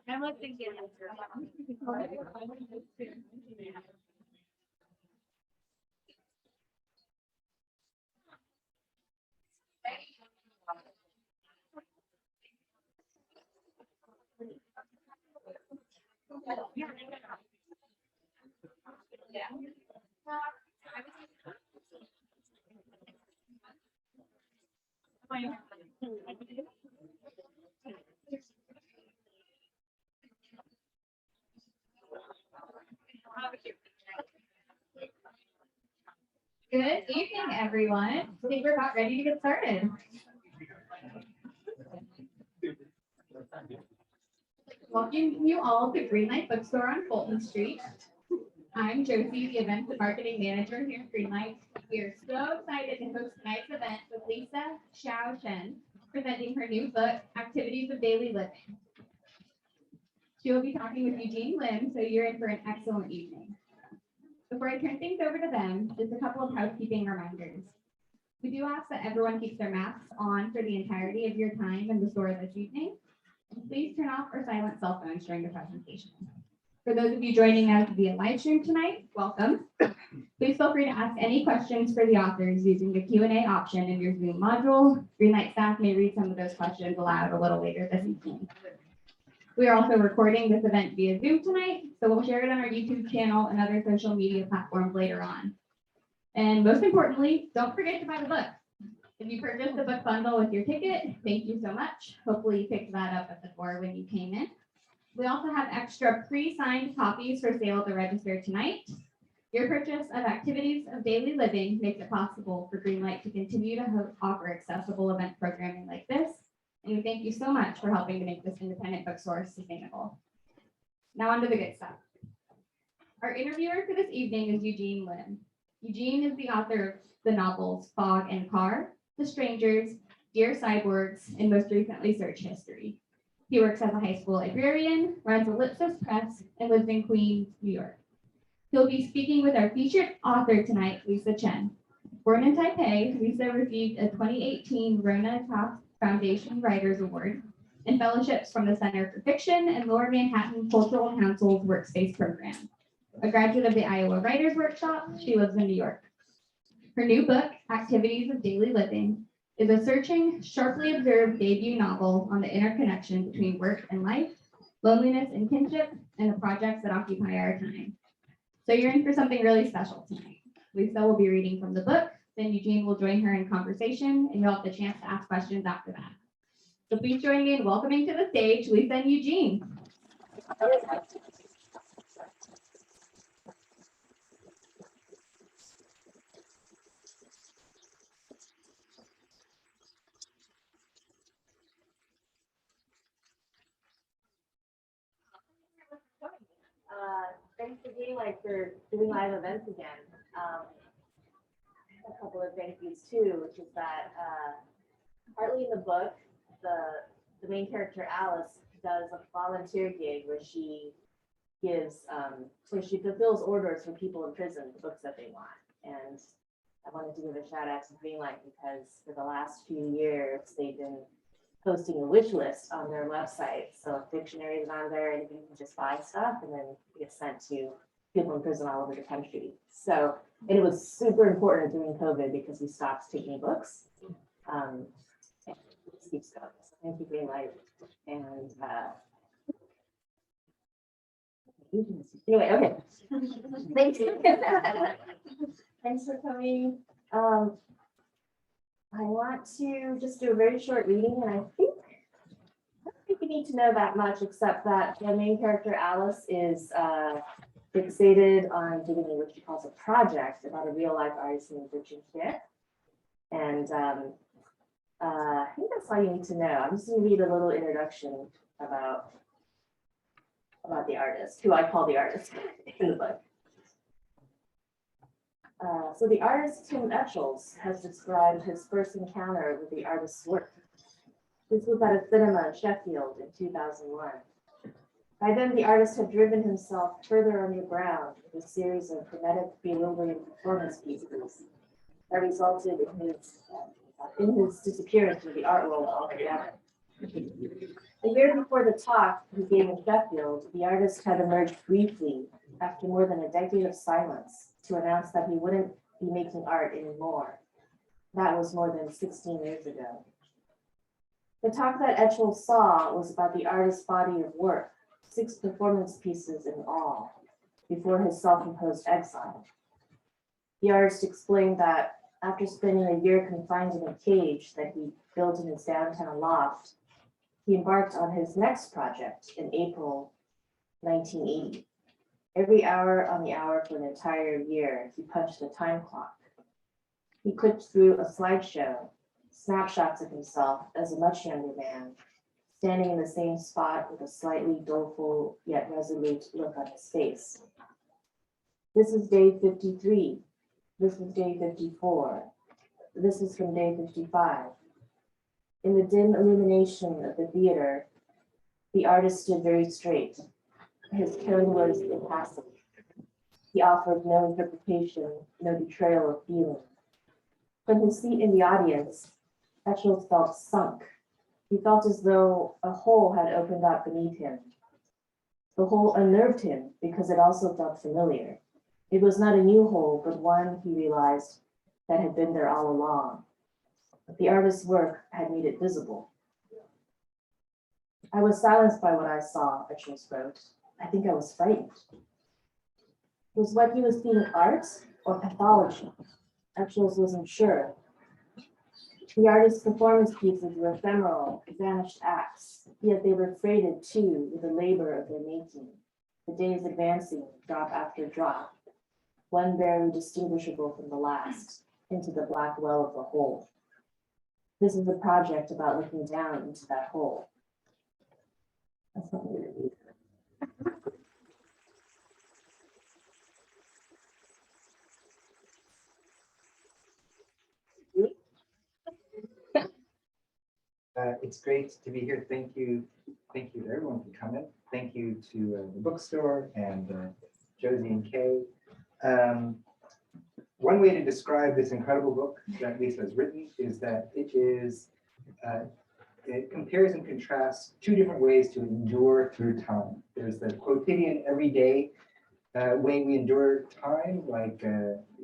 I'm like thinking. Good evening, everyone. I think we're about ready to get started. Welcome you all to Greenlight Bookstore on Fulton Street. I'm Josie, the Events and Marketing Manager here at Greenlight. We are so excited to host tonight's event with Lisa Hsiao Chen, presenting her new book, Activities of Daily Living. She will be talking with Eugene Lim, so you're in for an excellent evening. Before I turn things over to them, just a couple of housekeeping reminders. We do ask that everyone keeps their masks on for the entirety of your time in the store this evening. And please turn off or silence cell phones during the presentation. For those of you joining us via live stream tonight, welcome. Please feel free to ask any questions for the authors using the Q&A option in your Zoom module. Greenlight staff may read some of those questions aloud a little later this evening. We are also recording this event via Zoom tonight, so we'll share it on our YouTube channel and other social media platforms later on. And most importantly, don't forget to buy the book. If you purchased the book bundle with your ticket, thank you so much. Hopefully you picked that up at the door when you came in. We also have extra pre-signed copies for sale at the register tonight. Your purchase of Activities of Daily Living makes it possible for Greenlight to continue to offer accessible event programming like this. And we thank you so much for helping to make this independent bookstore sustainable. Now on to the good stuff. Our interviewer for this evening is Eugene Lim. Eugene is the author of the novels Fog and Car, The Strangers, Dear Cyborgs, and most recently Search History. He works as a high school librarian, runs Ellipsis Press, and lives in Queens, New York. He'll be speaking with our featured author tonight, Lisa Chen. Born in Taipei, Lisa received a 2018 Rona Taft Foundation Writers Award and fellowships from the Center for Fiction and Lower Manhattan Cultural Council's Workspace Program. A graduate of the Iowa Writers Workshop, she lives in New York. Her new book, Activities of Daily Living, is a searching, sharply observed debut novel on the interconnection between work and life, loneliness and kinship, and the projects that occupy our time. So you're in for something really special tonight. Lisa will be reading from the book, then Eugene will join her in conversation, and you'll have the chance to ask questions after that. So please join me in welcoming to the stage, Lisa and Eugene. Thanks to Greenlight for doing live events again. A couple of thank yous too, which is that partly in the book, the main character Alice does a volunteer gig where she fulfills orders from people in prison, the books that they want. And I wanted to give a shout out to Greenlight because for the last few years they've been posting a wish list on their website. So Dictionary is on there and you can just buy stuff and then it gets sent to people in prison all over the country. So, and it was super important during COVID because we stopped taking books. It keeps going. So thank you, Greenlight. And anyway, okay. Thanks. Thanks for coming. I want to just do a very short reading, and I don't think you need to know that much, except that the main character, Alice, is fixated on doing what she calls a project about a real-life artist named Tehching Hsieh. And I think that's all you need to know. I'm just going to read a little introduction about the artist, who I call the artist in the book. So the artist Tim Etchells has described his first encounter with the artist's work. This was at a cinema in Sheffield in 2001. By then, the artist had driven himself further underground with a series of frenetic, bewildering performance pieces that resulted in his disappearance from the art world altogether. A year before the talk he gave in Sheffield, the artist had emerged briefly after more than a decade of silence to announce that he wouldn't be making art anymore. That was more than 16 years ago. The talk that Etchell saw was about the artist's body of work, 6 performance pieces in all, before his self-imposed exile. The artist explained that after spending a year confined in a cage that he built in his downtown loft, he embarked on his next project in April 1980. Every hour on the hour for an entire year, he punched a time clock. He clicked through a slideshow, snapshots of himself as a much younger man, standing in the same spot with a slightly doleful yet resolute look on his face. This is day 53. This is day 54. This is from day 55. In the dim illumination of the theater, the artist stood very straight. His tone was impassive. He offered no interpretation, no betrayal of feeling. From his seat in the audience, Etchell felt sunk. He felt as though a hole had opened up beneath him. The hole unnerved him because it also felt familiar. It was not a new hole, but one, he realized, that had been there all along. The artist's work had made it visible. I was silenced by what I saw, Etchell wrote. I think I was frightened. Was what he was seeing art or pathology? Etchell wasn't sure. The artist's performance pieces were ephemeral, vanished acts, yet they were freighted too with the labor of their making, the days advancing, drop after drop, one barely distinguishable from the last, into the black well of the hole. This is a project about looking down into that hole. That's what I'm going to read. It's great to be here. Thank you to everyone for coming. Thank you to the bookstore and Josie and Kay. One way to describe this incredible book that Lisa has written is that it compares and contrasts 2 different ways to endure through time. There's the quotidian, everyday way we endure time, like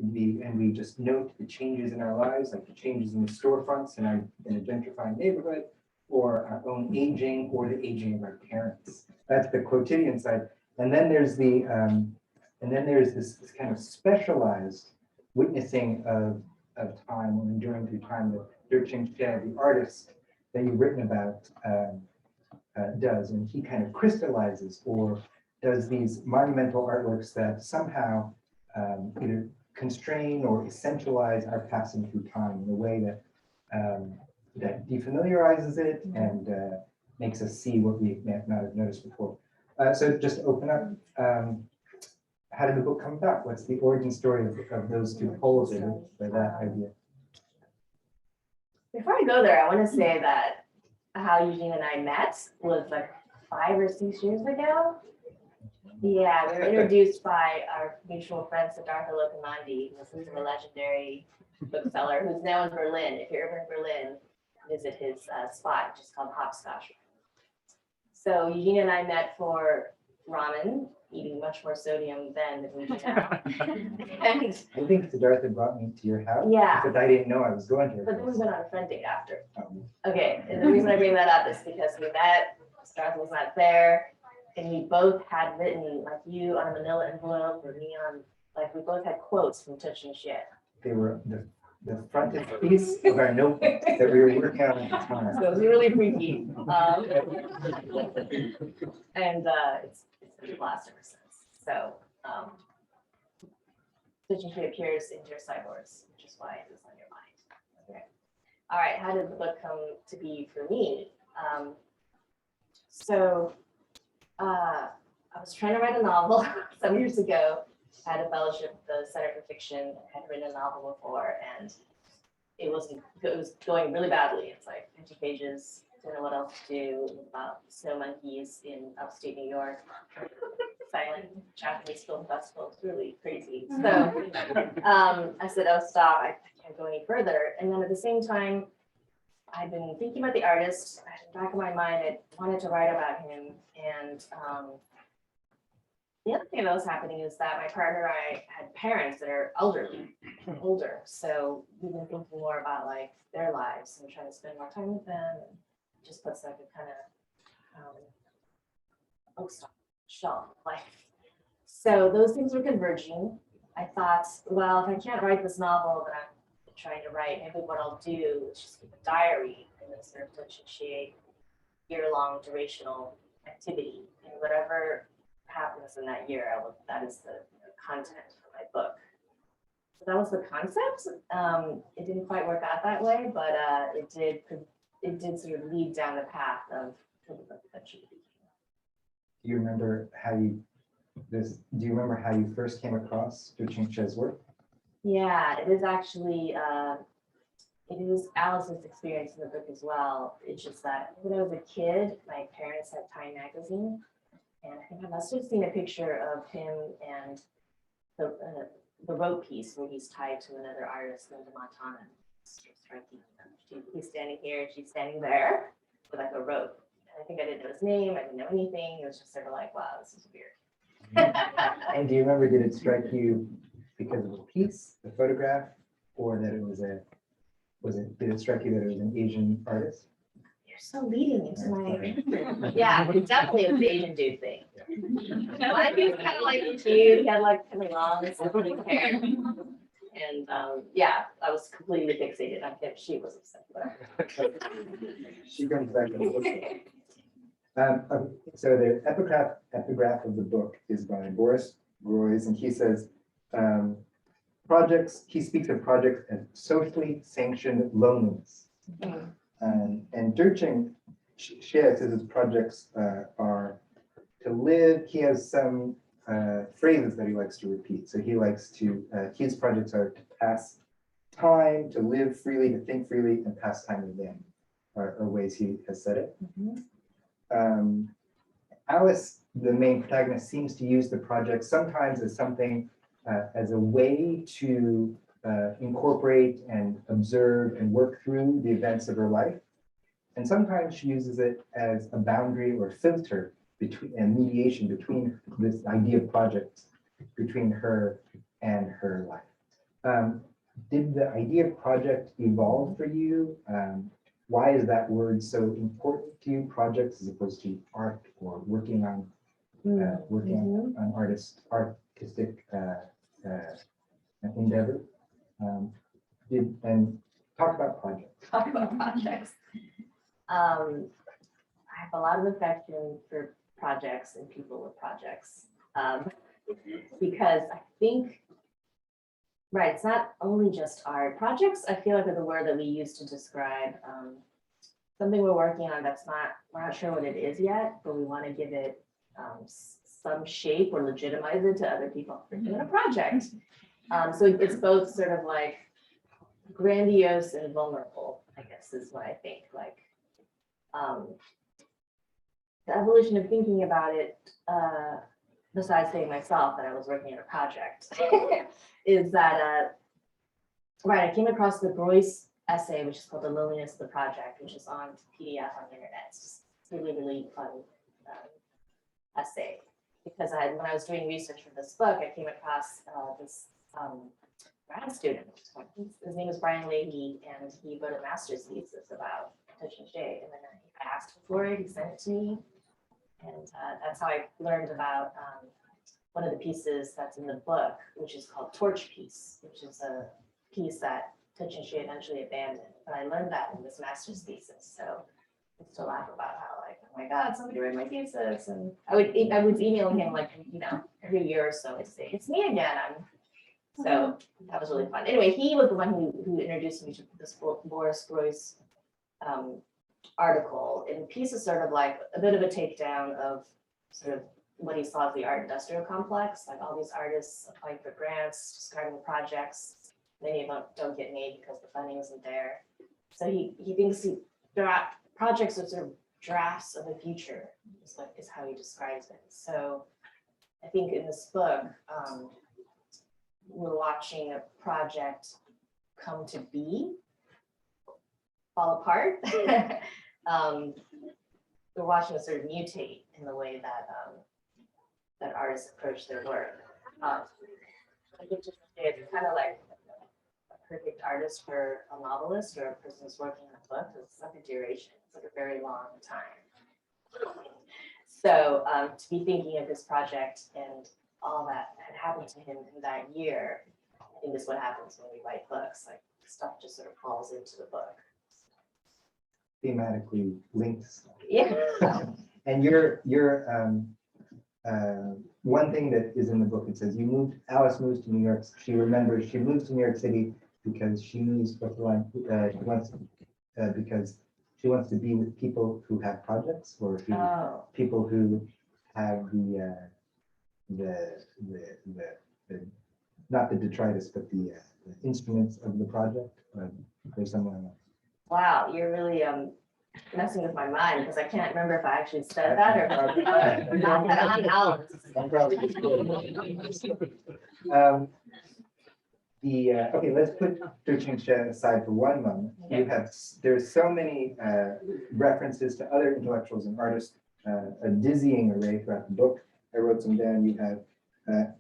we just note the changes in our lives, like the changes in the storefronts in a gentrifying neighborhood, or our own aging, or the aging of our parents. That's the quotidian side. And then there's this kind of specialized witnessing of time or enduring through time that Tehching Hsieh, the artist that you've written about, does. And he kind of crystallizes or does these monumental artworks that somehow either constrain or essentialize our passing through time in a way that defamiliarizes it and makes us see what we may not have noticed before. So just to open up, how did the book come about? What's the origin story of those 2 poles or that idea? Before I go there, I want to say that how Eugene and I met was like 5 or 6 years ago. Yeah, we were introduced by our mutual friend Siddhartha Lokamandi, who's a legendary bookseller who's now in Berlin. If you're ever in Berlin, visit his spot, which is called Hopscotch. So Eugene and I met for ramen, eating much more sodium than we do now. And I think Siddhartha brought me to your house. Yeah. But I didn't know I was going to your but then we house. went on a friend date after. Um, Okay, and the reason I bring that up is because we met, Siddhartha was not there, and we both had written, like you on a manila envelope, or me on, like we both had quotes from Tehching Hsieh. They were the frontispiece of our notebook that we were working on at the time. So it was really freaky. And it's been a blast ever since. So Tehching Hsieh appears in your cyborgs, which is why it was on your mind. Okay. All right, how did the book come to be for me? I was trying to write a novel some years ago. I had a fellowship at the Center for Fiction, had written a novel before, and it was going really badly. It's like 50 pages, Don't know what else to do. About snow monkeys in upstate New York. Silent Japanese film festival. It's really crazy. So I said, oh, stop. I can't go any further. And then at the same time, I've been thinking about the artist. In the back of my mind, I wanted to write about him. And the other thing that was happening is that my partner and I had parents that are older. So we've been thinking more about like their lives and trying to spend more time with them. And just puts like a kind of bookstore shelf life. So those things were converging. I thought, well, if I can't write this novel that I'm trying to write, maybe what I'll do is just keep a diary and then sort of Tehching Hsieh year-long durational activity, and whatever happens in that year, that is the content for my book. So that was the concept. It didn't quite work out that way, but it did sort of lead down the path of the book eventually. Do you remember how you first came across Tehching Hsieh's work? Yeah, it is actually it is Alice's experience in the book as well. It's just that when I was a kid, my parents had Time magazine, and I think I must have seen a picture of him and the rope piece where he's tied to another artist, Linda Montana. It's striking. He's standing here, she's standing there with like a rope. And I think I didn't know his name. I didn't know anything. It was just sort of like, wow, this is weird. And do you remember, did it strike you because of the piece, the photograph, or that it was did it strike you that it was an Asian artist? You're so leading into my yeah, it definitely was the Asian dude thing. Like, he was kind of like cute. He had like kind of long silky hair. And yeah, I was completely fixated on him. She was upset with it. She comes back to the book. So the epigraph of the book is by Boris Groys, and he says, he speaks of projects as socially sanctioned loneliness. And Tehching Hsieh says his projects are to live. He has some phrases that he likes to repeat. So he likes to, his projects are to pass time, to live freely, to think freely, and pass time with them, are ways he has said it. Alice, the main protagonist, seems to use the project sometimes as something, as a way to incorporate and observe and work through the events of her life. And sometimes she uses it as a boundary or filter between and mediation between this idea of project between her and her life. Did the idea of project evolve for you? Why is that word so important to you, projects, as opposed to art or working on on artistic endeavor? And talk about projects. Talk about projects. I have a lot of affection for projects and people with projects, because I think, right, it's not only just art. Projects, I feel like, are the word that we use to describe something we're working on that's we're not sure what it is yet, but we want to give it some shape or legitimize it to other people. We're doing a project. So it's both sort of like grandiose and vulnerable, I guess, is what I think. Like the evolution of thinking about it, besides saying myself that I was working on a project, is that, right, I came across the Groys essay, which is called The Loneliness of the Project, which is on PDF on the internet. It's really, really fun essay. Because when I was doing research for this book, I came across this grad student. His name is Brian Leahy, and he wrote a master's thesis about Tehching Hsieh. And then I asked him for it, he sent it to me. And that's how I learned about one of the pieces that's in the book, which is called Torch Piece, which is a piece that Tehching Hsieh eventually abandoned. But I learned that in this master's thesis. So I used to laugh about how, like, oh my God, somebody read my thesis. And I was emailing him, like, every year or so. I'd say, it's me again. So that was really fun. Anyway, he was the one who introduced me to this Boris Groys article. And the piece is sort of like a bit of a takedown of sort of what he saw as the art industrial complex, like all these artists applying for grants, describing projects. Many of them don't get made because the funding isn't there. So he thinks there are projects are sort of drafts of the future, is how he describes it. So I think in this book, we're watching a project come to be, fall apart. We're watching it sort of mutate in the way that that artists approach their work. I think just it's kind of like a perfect artist for a novelist or a person who's working on a book. It's like a duration. It's like a very long time. So to be thinking of this project and all that had happened to him in that year, I think is what happens when we write books. Like stuff just sort of falls into the book. Thematically linked. Yeah. And one thing that is in the book, it says Alice moves to New York. She remembers she moves to New York City because she moves because she wants to be with people who have projects or people who have the not the detritus, but the instruments of the project. There's someone else. Wow, you're really messing with my mind because I can't remember if I actually said that or not that on Alice. Okay, let's put Tehching Hsieh aside for one moment. Okay. There's so many references to other intellectuals and artists, a dizzying array throughout the book. I wrote some down. You have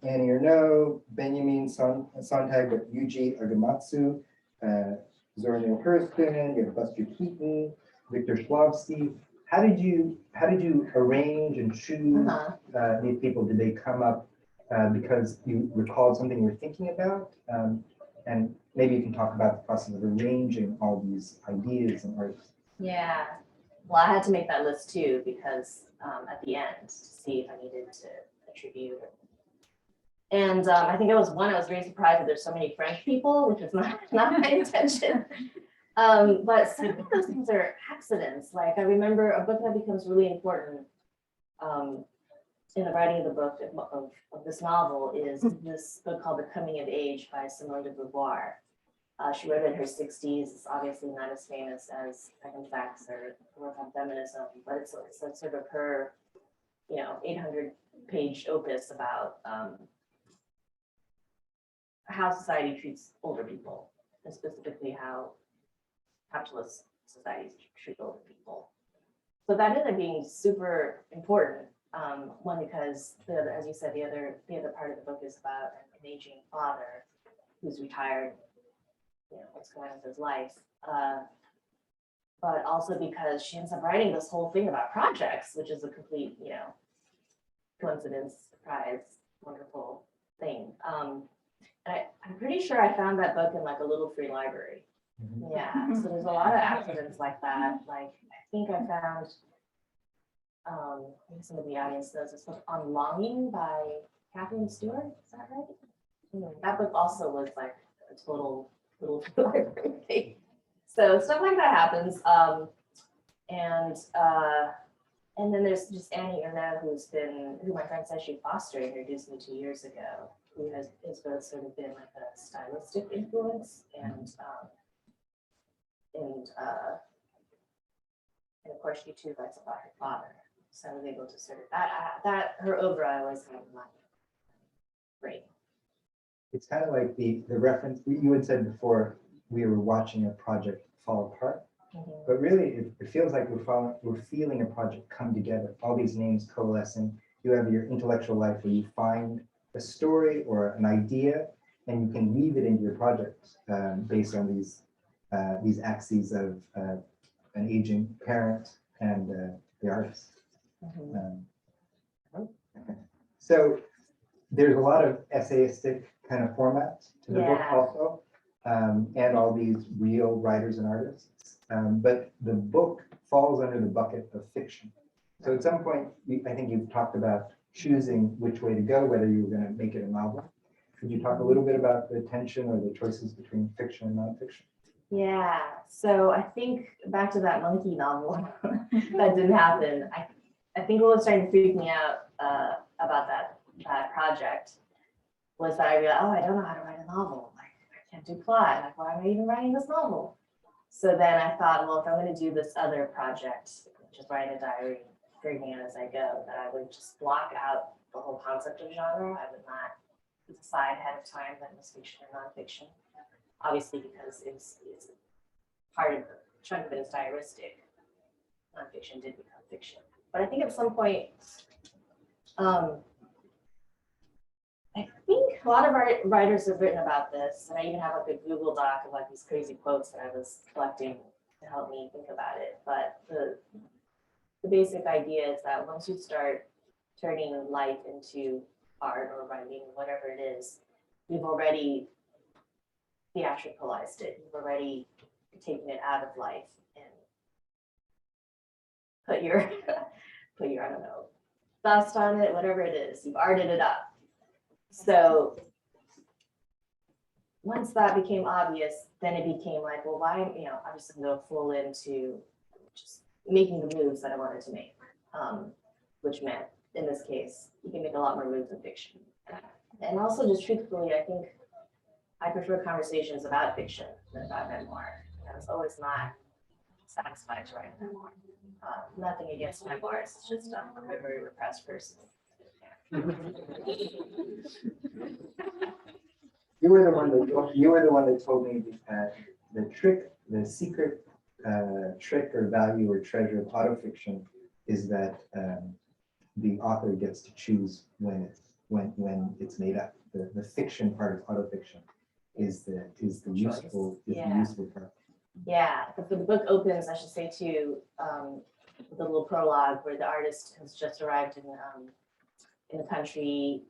Annie Ernaux, Benjamin Sontag, Yuji Agematsu, Zora Neale Hurston, you have Buster Keaton, Victor Shklovsky. How did you arrange and choose these people? Did they come up because you recalled something you were thinking about? And maybe you can talk about the process of arranging all these ideas and artists. Yeah, well, I had to make that list too because at the end to see if I needed to attribute. And I think I was very surprised that there's so many French people, which is not my intention. But some of those things are accidents. Like I remember a book that becomes really important in the writing of the book of this novel is this book called The Coming of Age by Simone de Beauvoir. She wrote it in her 60s. It's obviously not as famous as Second Sex or Work on Feminism, but it's sort of her, 800-page opus about how society treats older people, and specifically how capitalist societies treat older people. So that ended up being super important. One, because as you said, the other part of the book is about an aging father who's retired, what's going on with his life. But also because she ends up writing this whole thing about projects, which is a complete, coincidence, surprise, wonderful thing. I'm pretty sure I found that book in like a little free library. Mm-hmm. Yeah, so there's a lot of accidents like that. Like I think I found, maybe some of the audience knows this book On Longing by Catherine Stewart. Is that right? That book also was like a total little free library thing. So stuff like that happens. And then there's just Annie Ernaux, who my friend Sashi Foster introduced me 2 years ago, who has both sort of been like a stylistic influence and of course she too writes about her father. So I was able to sort of that her oeuvre I always have in mind. Great. It's kind of like the reference you had said before, we were watching a project fall apart. Mm-hmm. But really, it feels like we're feeling a project come together, all these names coalescing. You have your intellectual life where you find a story or an idea, and you can weave it into your project based on these axes of an aging parent and the artist. Mm-hmm. So there's a lot of essayistic kind of format to the book Yeah. also, and all these real writers and artists. But the book falls under the bucket of fiction. So at some point, I think you've talked about choosing which way to go, whether you were going to make it a novel. Could you talk a little bit about the tension or the choices between fiction and nonfiction? Yeah, so I think back to that monkey novel, that didn't happen. I think what was starting to freak me out about that project was that I realized, I don't know how to write a novel. Like, I can't do plot. Like, why am I even writing this novel? So then I thought, well, if I'm going to do this other project, which is write a diary, figuring it as I go, that I would just block out the whole concept of genre. I would not decide ahead of time that it was fiction or nonfiction. Obviously, because it's part of the chunk of it is diaristic. Nonfiction did become fiction. But I think at some point, I think a lot of writers have written about this, and I even have like a Google Doc of like these crazy quotes that I was collecting to help me think about it. But the basic idea is that once you start turning life into art or writing, whatever it is, you've already theatricalized it. You've already taken it out of life and put your I don't know, dust on it, whatever it is. You've arted it up. So once that became obvious, then it became like, well, why, I'm just gonna go full into just making the moves that I wanted to make, which meant, in this case, you can make a lot more moves in fiction. And also, just truthfully, I think I prefer conversations about fiction than about memoir. I was always not satisfied to write a memoir. Nothing against memoirs, it's just I'm a very repressed person. You were the one that told me that the secret trick or value or treasure of autofiction is that the author gets to choose when it's made up. The fiction part of autofiction is the useful part. Yeah, the book opens, I should say too, with a little prologue where the artist has just arrived in the country.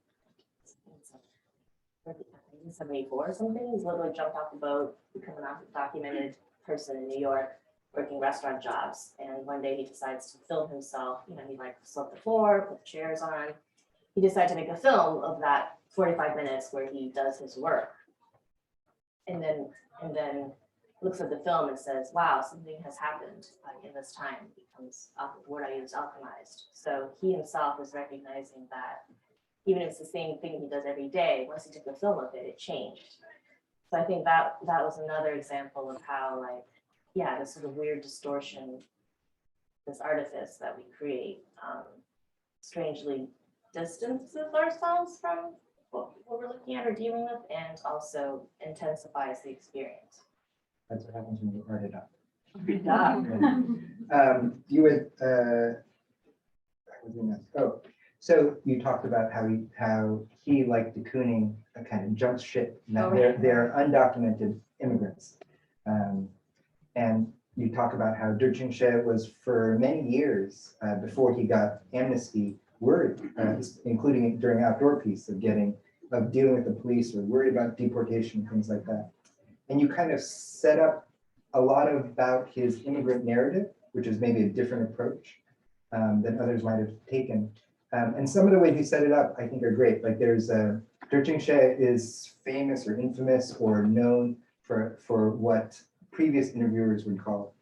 1974 or something. He's literally jumped off the boat, become an undocumented person in New York, working restaurant jobs. And one day he decides to film himself. He like swept the floor, put chairs on. He decided to make a film of that 45 minutes where he does his work. And then looks at the film and says, wow, something has happened in this time. It becomes, the word I use, alchemized. So he himself is recognizing that even if it's the same thing he does every day, once he took the film of it, it changed. So I think that was another example of how, this sort of weird distortion, this artifice that we create, strangely distances ourselves from what we're looking at or dealing with, and also intensifies the experience. That's what happens when you art it up. Good job. You would, so you talked about how he like de Kooning, kind of jumps ship. Now they're undocumented immigrants, and you talk about how Tehching Hsieh was for many years before he got amnesty worried, including during Outdoor Peace, of dealing with the police or worried about deportation, things like that. And you kind of set up a lot about his immigrant narrative, which is maybe a different approach than others might have taken. And some of the ways you set it up, I think, are great. Like there's Tehching Hsieh is famous or infamous or known for what previous interviewers would call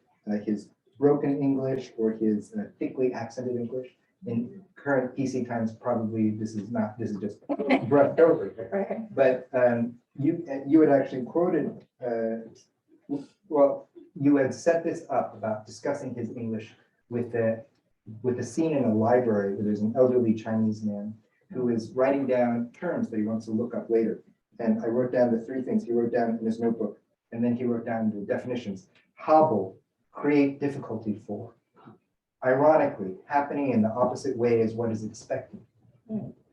his broken English or his thickly accented English. In current PC times, probably this is just brushed over. Right. But you had actually quoted, you had set this up about discussing his English with the scene in a library where there's an elderly Chinese man who is writing down terms that he wants to look up later. And I wrote down the three things he wrote down in his notebook. And then he wrote down the definitions. Hobble, create difficulty for. Ironically, happening in the opposite way as what is expected.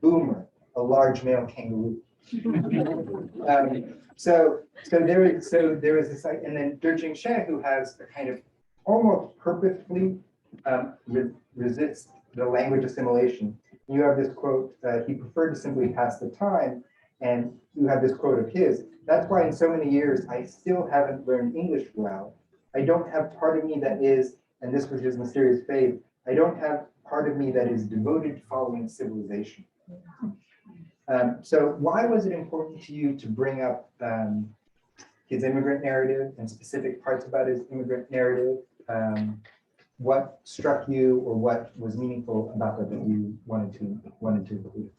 Boomer, a large male kangaroo. So there is this, and then Tehching Hsieh, who has a kind of almost purposefully resists the language assimilation. You have this quote, he preferred to simply pass the time, and you have this quote of his. That's why in so many years, I still haven't learned English well. I don't have part of me that is, and this was his mysterious faith, I don't have part of me that is devoted to following civilization. So why was it important to you to bring up his immigrant narrative and specific parts about his immigrant narrative? What struck you or what was meaningful about that you wanted to include?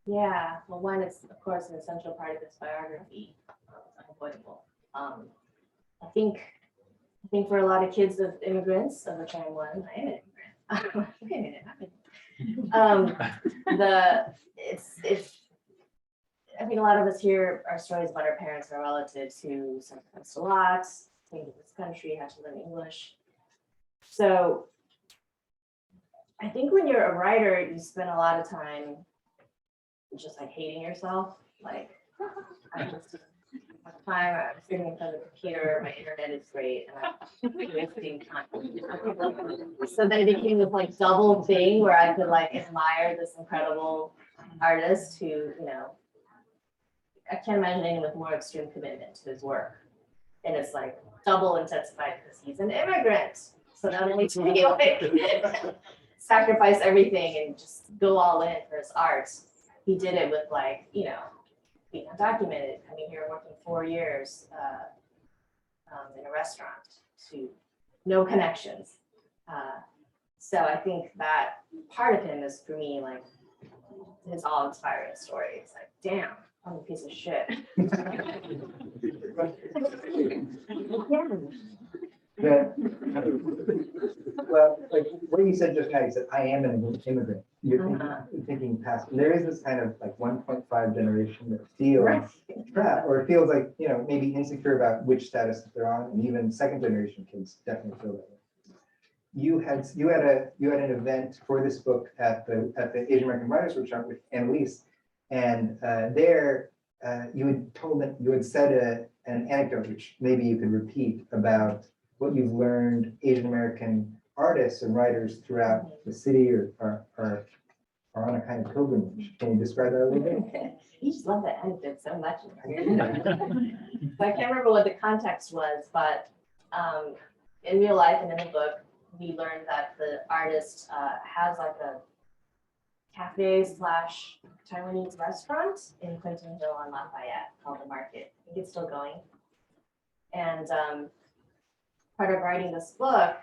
Yeah, well, one is, of course, an essential part of this biography. It's unavoidable. I think think for a lot of kids of immigrants, of which I am one, I am an immigrant. Wait a minute, I think a lot of us hear our stories about our parents or relatives who sacrificed a lot, came to this country, had to learn English. So I think when you're a writer, you spend a lot of time just like hating yourself. Like I just at the time I'm sitting in front of the computer, my internet is great, and I'm wasting time. So then it became this like double thing where I could like admire this incredible artist who, you know, I can't imagine anyone with more extreme commitment to his work. And it's like double intensified because he's an immigrant. So not only to be like sacrifice everything and just go all in for his art, he did it with like, you know, being undocumented, coming here working 4 years in a restaurant to no connections. So I think that part of him is for me like his all-inspiring story. It's like, damn, I'm a piece of shit. Yeah. Well, like what you said just now, you said, I am an immigrant. You're thinking past, there is this kind of like 1.5 generation that feels trapped, or it feels like, you know, maybe insecure about which status they're on, and even second generation kids definitely feel that way. You had an event for this book at the Asian American Writers Workshop with Annalise, and there you had told that you had said an anecdote, which maybe you could repeat, about what you've learned Asian American artists and writers throughout the city are on a kind of pilgrimage. Can you describe that a little bit? You just love that anecdote so much. So I can't remember what the context was, but in real life and in the book, we learned that the artist has like a cafe / Taiwanese restaurant in Clinton Hill on Lafayette called The Market. I think it's still going. And part of writing this book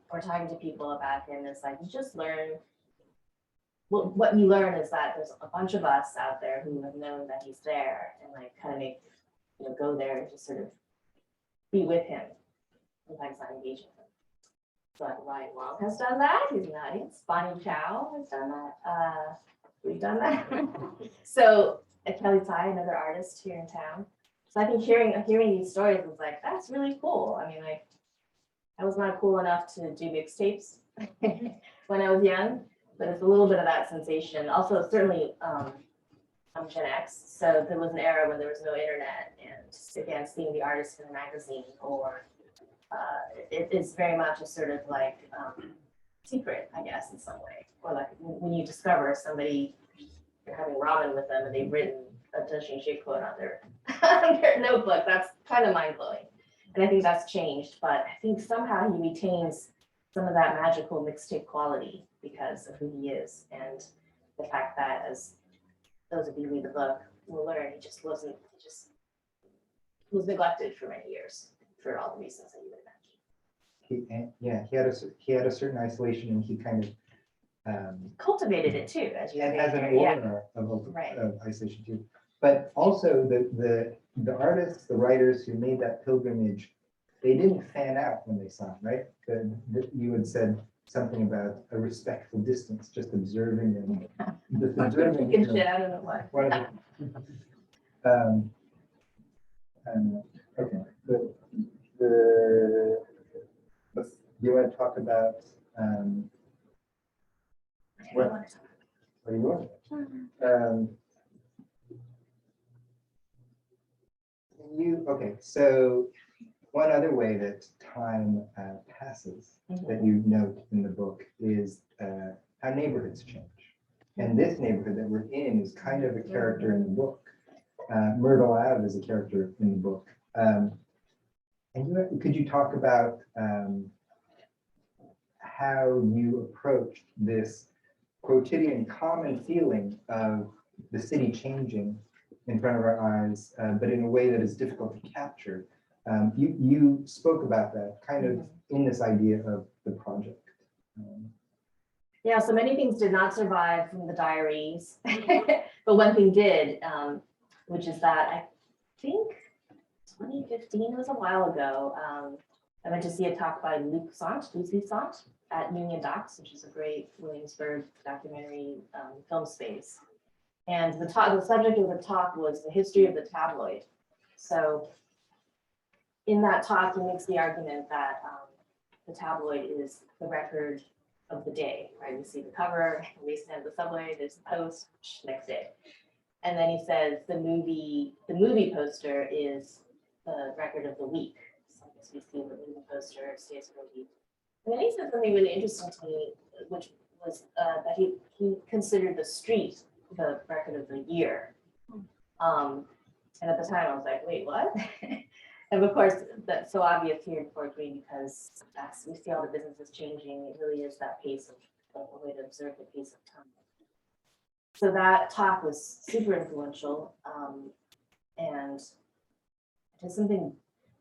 or talking to people about him is like, you just learn, what you learn is that there's a bunch of us out there who have known that he's there and like kind of make, you know, go there and just sort of be with him, sometimes not engage with him. But Ryan Wong has done that. He's in the audience. Bonnie Chow has done that. We've done that. So Kelly Tai, another artist here in town. So I think hearing these stories was like, that's really cool. I mean, like, I was not cool enough to do mixtapes when I was young, but it's a little bit of that sensation. Also, certainly, I'm Gen X, so there was an era when there was no internet, and just, again, seeing the artist in a magazine or it's very much a sort of like secret, I guess, in some way. Or like when you discover somebody, you're having ramen with them and they've written a Tehching Hsieh quote on their notebook, that's kind of mind-blowing. And I think that's changed, but I think somehow he retains some of that magical mixtape quality because of who he is and the fact that, as those of you who read the book will learn, he just was neglected for many years for all the reasons that you would imagine. He had a certain isolation, and he kind of cultivated it too, as you and has an aura of isolation too. But also the artists, the writers who made that pilgrimage, they didn't fan out when they saw him, right? You had said something about a respectful distance, just observing him. Just observing him. Shit, I don't know what. Okay. You want to talk about what are you doing? Okay, so one other way that time passes that you note in the book is how neighborhoods change. And this neighborhood that we're in is kind of a character in the book. Myrtle Ave is a character in the book. And could you talk about how you approached this quotidian common feeling of the city changing in front of our eyes, but in a way that is difficult to capture? You spoke about that kind of in this idea of the project. Yeah, so many things did not survive from the diaries, but one thing did, which is that I think 2015 was a while ago. I went to see a talk by Luc Sant at Union Docs, which is a great Williamsburg documentary film space. And the subject of the talk was the history of the tabloid. So in that talk, he makes the argument that the tabloid is the record of the day, right? We see the cover, we stand at the subway, there's the post, next day. And then he says the movie poster is the record of the week. So I guess we see the movie poster stays for a week. And then he said something really interesting to me, which was that he considered the street the record of the year. And at the time I was like, wait, what? And of course, that's so obvious here in Fort Greene because we see all the businesses changing. It really is that pace of a way to observe the pace of time. So that talk was super influential, and there's something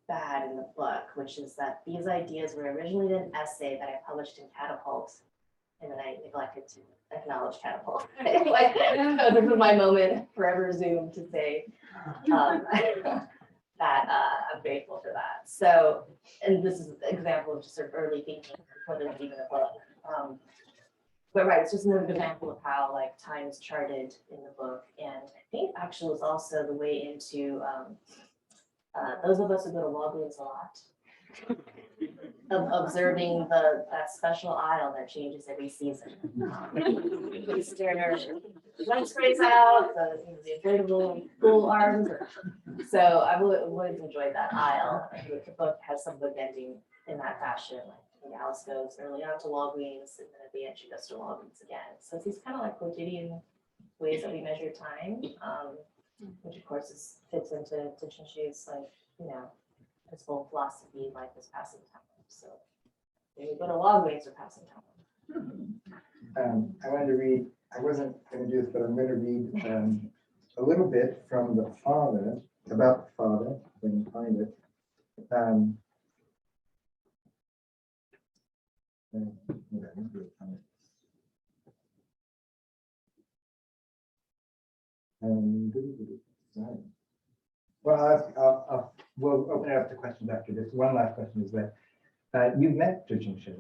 bad in the book, which is that these ideas were originally an essay that I published in Catapult, and then I neglected to acknowledge Catapult. Like, this is my moment, forever Zoom, to say that I'm grateful for that. So, and this is an example of just sort of early thinking before there's even a book. But right, it's just another example of how like time is charted in the book. And I think actually it's also the way into those of us who go to Walgreens a lot, of observing that special aisle that changes every season. Light sprays out, the inflatable pool arms. So I've always enjoyed that aisle. The book has some bookending in that fashion. Like Alice goes early on to Walgreens, and then at the end she goes to Walgreens again. So it's these kind of like quotidian ways that we measure time, which of course fits into Tehching Hsieh's like, you know, his whole philosophy, life is passing time. So when you go to Walgreens, we're passing time. I wanted to read, I wasn't going to do this, but I'm going to read a little bit from the father, about the father, if I can find it. Well, we'll open it up to questions after this. One last question is that you've met Tehching Hsieh,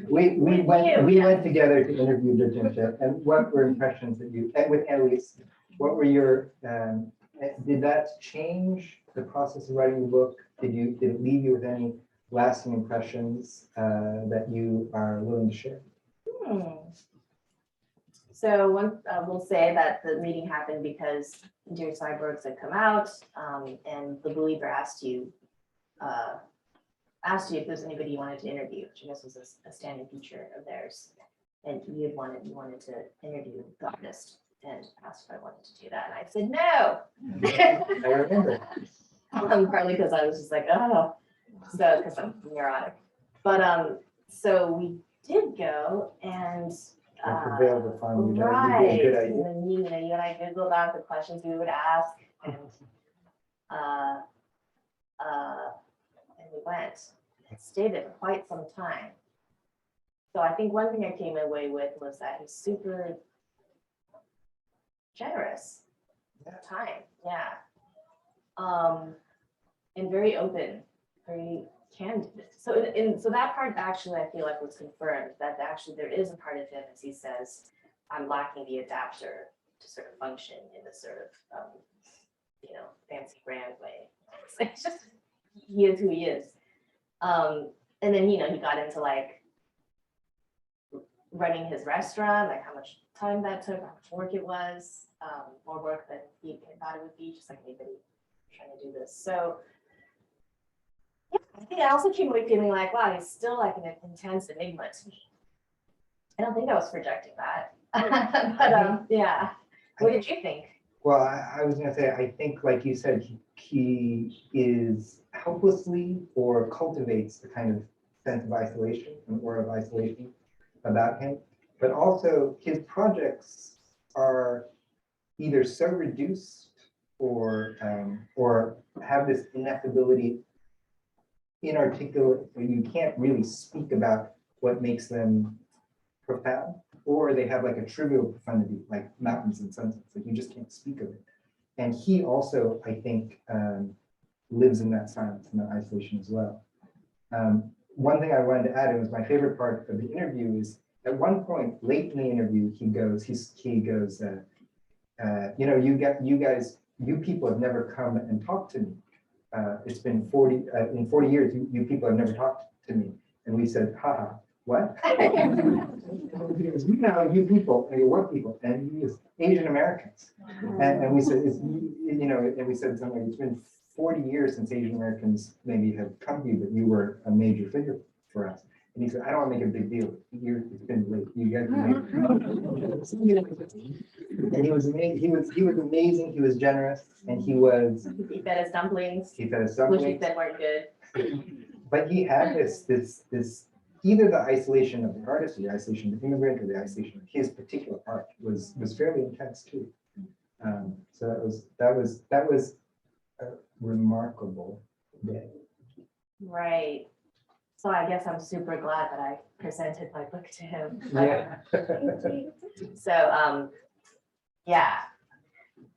right? we went together to interview Tehching Hsieh, and what were impressions that you, and with Annalise, what were your, did that change the process of writing the book? Did it leave you with any lasting impressions that you are willing to share? So one, we'll say that the meeting happened because Dear Cyborgs had come out, and the believer asked you if there's anybody you wanted to interview, which I guess was a standing feature of theirs. And you wanted to interview the artist and asked if I wanted to do that. And I said no. I remember. Partly because I was just like, oh, so because I'm neurotic. But so we did go, and I prevailed upon you. right. That'd be a good idea. And then you and I Googled out the questions we would ask, and we went and stayed there for quite some time. So I think one thing I came away with was that he's super generous with time, yeah, and very open, very candid. So so that part actually I feel like was confirmed, that actually there is a part of him, as he says, I'm lacking the adapter to sort of function in this sort of fancy brand way. It's just he is who he is. And then he got into like running his restaurant, like how much time that took, how much work it was, more work than he thought it would be, just like anybody trying to do this. So yeah, I think I also came away feeling like, wow, he's still like an intense enigma to me. I don't think I was projecting that. But yeah, what did you think? Well, I was going to say, I think, like you said, he is helplessly or cultivates the kind of sense of isolation, an aura of isolation about him. But also, his projects are either so reduced or have this ineffability, inarticulate, where you can't really speak about what makes them profound, or they have like a trivial profundity, like mountains and sunsets, like you just can't speak of it. And he also, I think, lives in that silence and that isolation as well. One thing I wanted to add, and was my favorite part of the interview, is at one point late in the interview, he goes, you know, you people have never come and talked to me. It's been 40 years, you people have never talked to me. And we said, haha, what? He goes, you know, you people, and you white people, and he is Asian Americans. And we said, you know, and we said something like, it's been 40 years since Asian Americans maybe have come to you, but you were a major figure for us. And he said, I don't want to make a big deal. It's been late. You guys made and he was amazing. He was amazing. He was generous, and he was. He fed us dumplings. He fed us Which dumplings. he said weren't good. But he had this either the isolation of the artist, or the isolation of the immigrant, or the isolation of his particular art was fairly intense too. So that was a remarkable day. Right. So I guess I'm super glad that I presented my book to him. Yeah. So yeah,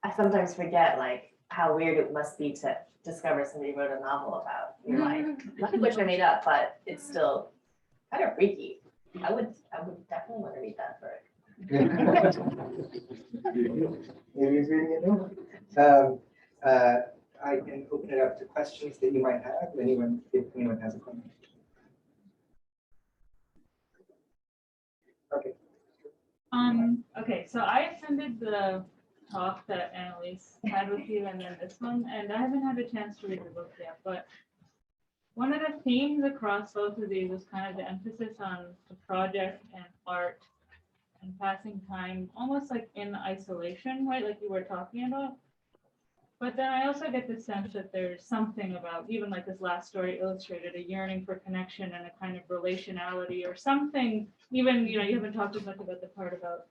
I sometimes forget like how weird it must be to discover somebody wrote a novel about your life. None of which I made up, but it's still kind of freaky. I would definitely want to read that book. Amy's reading it now. I can open it up to questions that you might have. If anyone has a question. Okay. Okay, so I attended the talk that Annalise had with you and then this one, and I haven't had a chance to read the book yet, but one of the themes across both of these was kind of the emphasis on the project and art and passing time, almost like in isolation, right? Like you were talking about. But then I also get the sense that there's something about, even like this last story illustrated, a yearning for connection and a kind of relationality or something. Even, you know, you haven't talked as much about the part about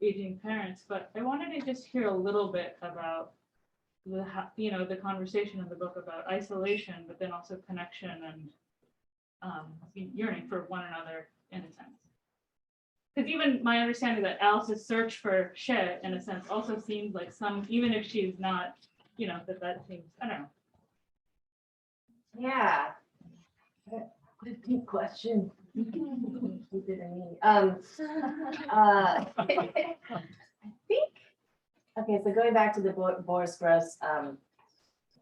aging parents, but I wanted to just hear a little bit about the, you know, the conversation in the book about isolation, but then also connection and yearning for one another in a sense. Because even my understanding that Alice's search for Hsieh, in a sense, also seems like some, even if she's not, you know, that seems, I don't know. Yeah. What a deep question. Deeper than me. I think, okay, so going back to the Boris Gross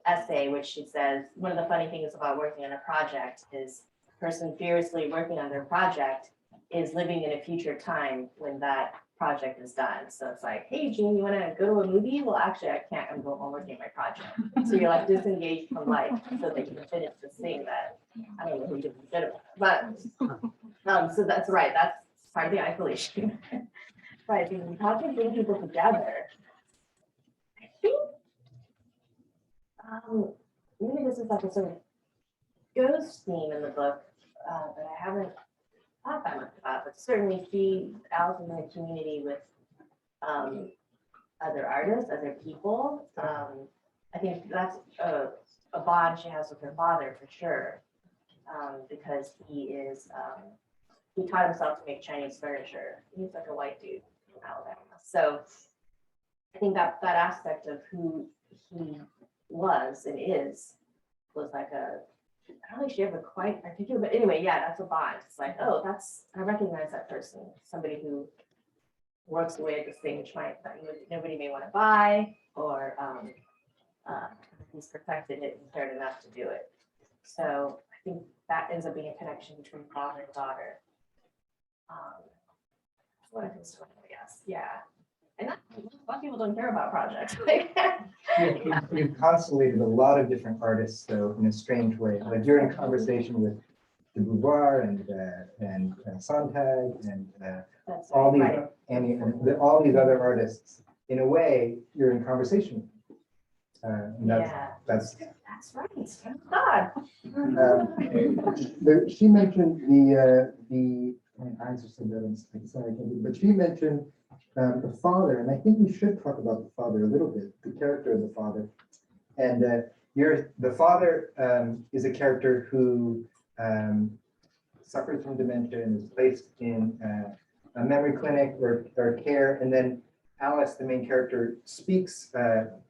essay, which she says, one of the funny things about working on a project is the person furiously working on their project is living in a future time when that project is done. So it's like, hey, Gene, you want to go to a movie? Well, actually, I can't. I'm working on my project. So you're like disengaged from life so that you can finish this thing that I don't know who you consider. But so that's right. That's part of the isolation. Right. When how can bring people together? I think maybe this is like a sort of ghost theme in the book that I haven't thought that much about, but certainly Alice is in a community with other artists, other people. I think that's a bond she has with her father for sure, because he taught himself to make Chinese furniture. He's like a white dude from Alabama. So I think that aspect of who he was and is was like I don't think she ever quite articulated, but anyway, yeah, that's a bond. It's like, oh, I recognize that person, somebody who works away at this thing which nobody may want to buy, or he's perfected it and cared enough to do it. So I think that ends up being a connection between father and daughter. What I think so, yes, yeah. And a lot of people don't care about projects. You've constellated a lot of different artists, though, in a strange way. Like you're in conversation with de Beauvoir and Sontag and all these all these other artists. In a way, you're in conversation. And that's right. Thank God. She mentioned the my eyes are so red. I'm sorry, but she mentioned the father, and I think we should talk about the father a little bit, the character of the father. And the father is a character who suffers from dementia and is placed in a memory clinic or care, and then Alice, the main character, speaks,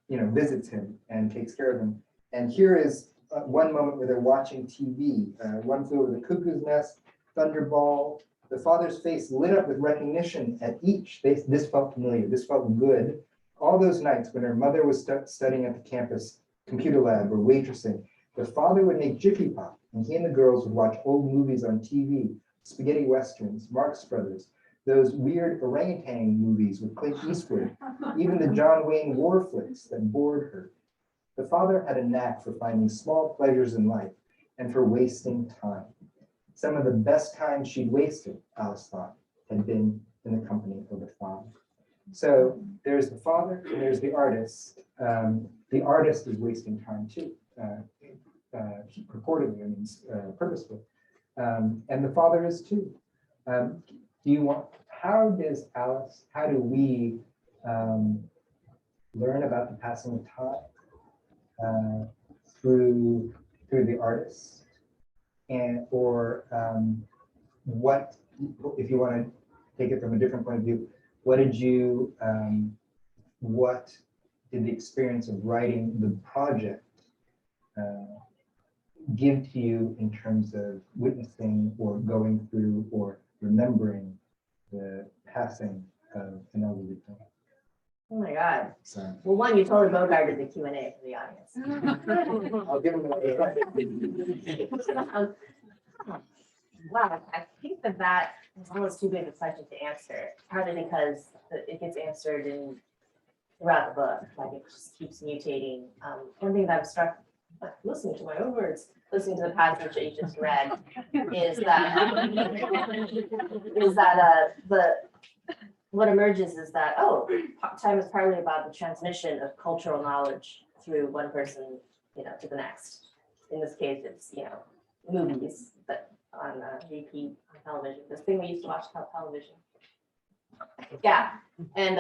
visits him and takes care of him. And here is one moment where they're watching TV. One flew over the cuckoo's nest, Thunderball. The father's face lit up with recognition at each. This felt familiar. This felt good. All those nights when her mother was studying at the campus computer lab or waitressing, the father would make Jiffy Pop, and he and the girls would watch old movies on TV, spaghetti westerns, Marx Brothers, those weird orangutan movies with Clint Eastwood, even the John Wayne war flicks that bored her. The father had a knack for finding small pleasures in life and for wasting time. Some of the best time she'd wasted, Alice thought, had been in the company of the father. So there's the father and there's the artist. The artist is wasting time too, purportedly, I mean, purposefully. And the father is too. How do we learn about the passing of time through the artist? Or what, if you want to take it from a different point of view, what did the experience of writing the project give to you in terms of witnessing or going through or remembering the passing of an elderly parent? Oh my God. So Well, one, you totally bogarted the Q&A for the audience. I'll give them Wow, I think that is almost too big a question to answer, partly because it gets answered throughout the book, like it just keeps mutating. One thing that I'm struck, like, listening to my own words, listening to the passage that you just read, is that what emerges is that, time is partly about the transmission of cultural knowledge through one person, to the next. In this case, it's, movies, but on repeat on television. This thing we used to watch called television. Yeah, and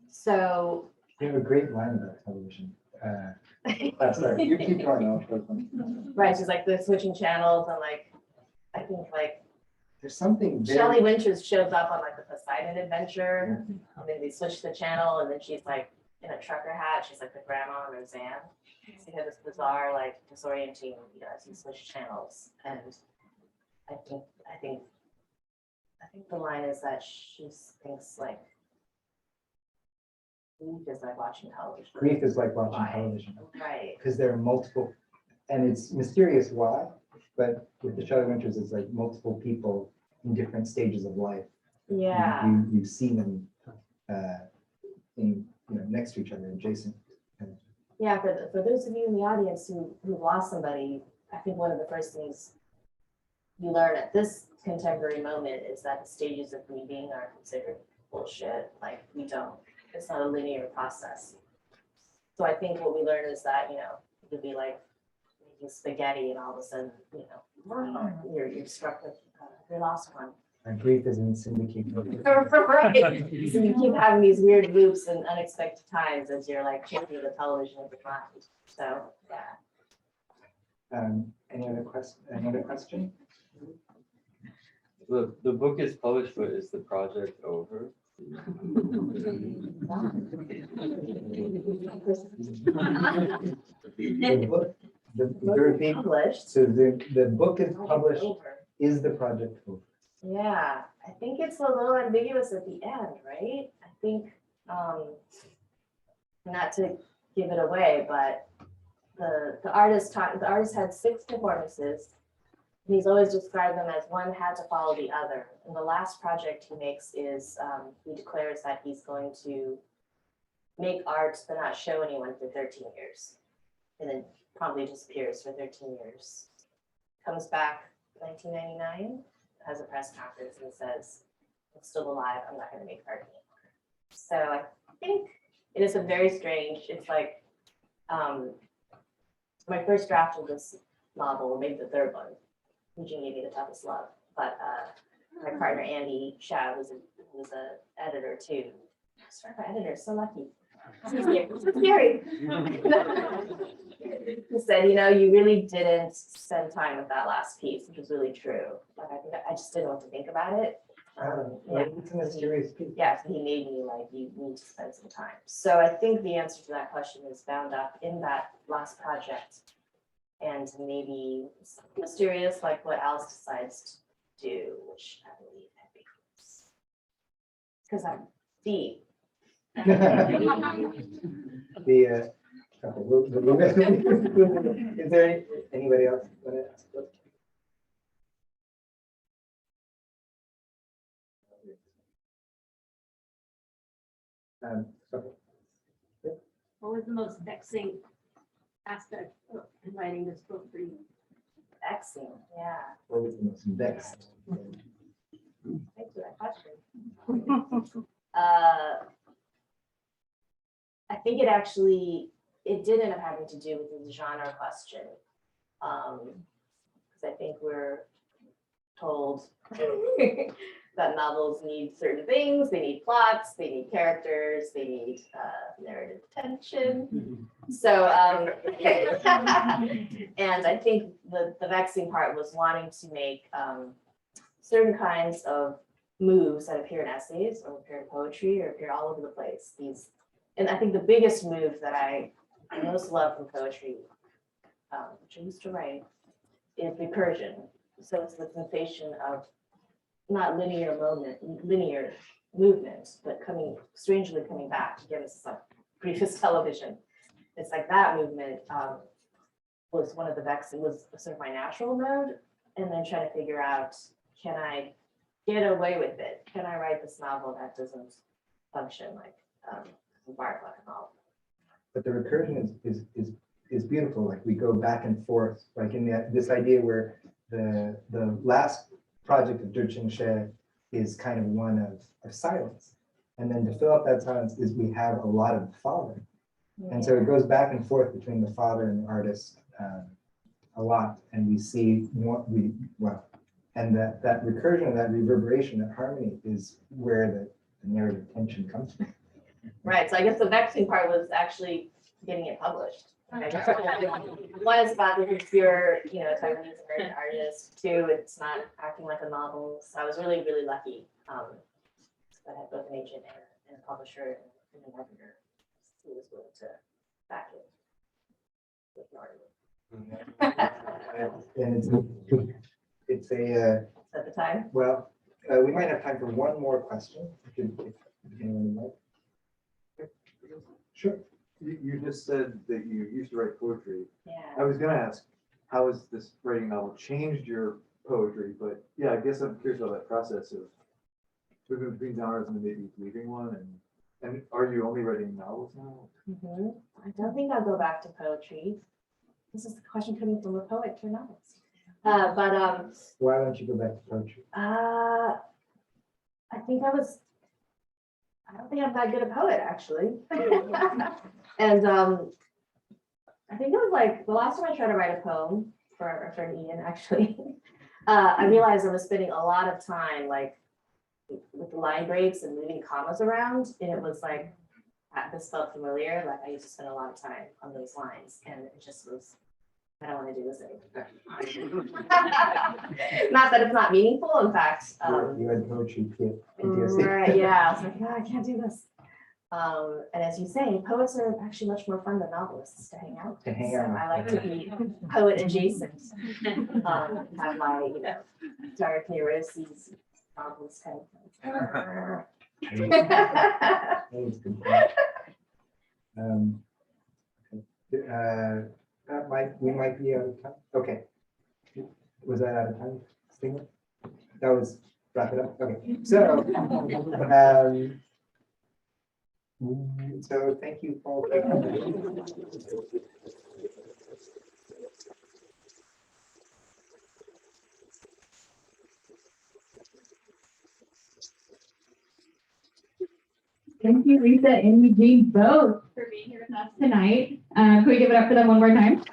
so. You have a great line about television. Sorry, you keep going on. Right, she's like, they're switching channels, and like, I think like There's something very, Shelley Winters shows up on like the Poseidon Adventure, and then they switch the channel, and then she's like in a trucker hat. She's like the grandma on Roseanne. So you have this bizarre, like disorienting, as you switch channels. And I think the line is that she thinks like grief is like watching television. grief is like watching television. Right. Because there are multiple, and it's mysterious why, but with the Shelley Winters, it's like multiple people in different stages of life. Yeah. You see them next to each other, adjacent. Yeah, for those of you in the audience who lost somebody, I think one of the first things you learn at this contemporary moment is that the stages of grieving are considered bullshit. Like it's not a linear process. So I think what we learn is that, you could be like making spaghetti and all of a sudden, you're struck with your lost one. And grief is in syndicate. Right. So you keep having these weird loops and unexpected times as you're like changing the television of your mind. So yeah. Any other question? The book is published, but is the project over? Published. So the book is published. Is the project over? Yeah, I think it's a little ambiguous at the end, right? I think, not to give it away, but the artist had 6 performances. And he's always described them as one had to follow the other. And the last project he makes is he declares that he's going to make art but not show anyone for 13 years. And then probably disappears for 13 years. Comes back 1999, has a press conference and says, I'm still alive, I'm not gonna make art anymore. So I think it is a very strange, it's like, my first draft of this novel, maybe the third one, Eugene gave me the toughest love, but my partner Andy Hsiao was an editor too. Sorry, my editor, so lucky. So scary. He said, you really didn't spend time with that last piece, which was really true. Like I just didn't want to think about it. Like, it's a mysterious piece. Yeah, so he made me like, you need to spend some time. So I think the answer to that question is bound up in that last project. And maybe something mysterious like what Alice decides to do, which I believe had becomes. Because I'm deep. The, okay, is there anybody else want to ask? Okay. What was the most vexing aspect of writing this book for you? Vexing, yeah. What was the most vexed? Thanks for that question. I think it did end up having to do with the genre question. Because I think we're told that novels need certain things. They need plots, they need characters, they need narrative tension. So, and I think the vexing part was wanting to make certain kinds of moves that appear in essays or appear in poetry or appear all over the place. And I think the biggest move that I most love from poetry, which I used to write, is recursion. So it's the sensation of not linear movement, but strangely coming back. Again, this is like previous television. It's like that movement was one of the vexing, was sort of my natural mode, and then trying to figure out, can I get away with it? Can I write this novel that doesn't function like embark like a novel? But the recursion is beautiful. Like we go back and forth, like in this idea where the last project of Tehching Hsieh is kind of one of silence. And then to fill up that silence is we have a lot of the father. And so it goes back and forth between the father and the artist a lot. And we see and that recursion, that reverberation, that harmony is where the narrative tension comes from. Right. So I guess the vexing part was actually getting it published. One is about the pure, Taiwanese-American artist. Two, it's not acting like a novel. So I was really, really lucky. I had both an agent and a publisher and an editor who was willing to back it. And it's a At the time. well, we might have time for one more question. If anyone would like. Sure. You just said that you used to write poetry. I Yeah. was gonna ask, how has this writing novel changed your poetry? But yeah, I guess I'm curious about that process of moving between genres and maybe leaving one. And are you only writing novels now? I don't think I'll go back to poetry. This is the question coming from a poet to a novelist. Why don't you go back to poetry? I don't think I'm that good a poet, actually. And I think it was like the last time I tried to write a poem for our friend Ian, actually, I realized I was spending a lot of time like with the line breaks and moving commas around. And it was like, this felt familiar. Like I used to spend a lot of time on those lines. And it just was, I don't want to do this anymore. Not that it's not meaningful. In fact, You had poetry PTSD. right, yeah, I was like, no, I can't do this. And as you say, poets are actually much more fun than novelists to hang out. To hang So out. I like to be poet adjacent. Have my, dark neuroses, novelist kind of thing. That was good. We might be out of time. Okay. Was that out of time? Stinger? That was wrap it up. Okay. So thank you all. Thank you, Lisa and Eugene, both for being here with us tonight. Can we give it up for them one more time?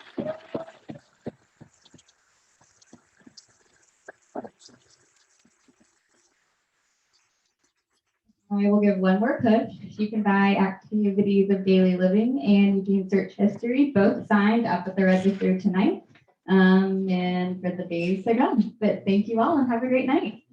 I will give one more push. You can buy Activities of Daily Living and Eugene Search History, both signed up at the register tonight and for the days to come. But thank you all and have a great night.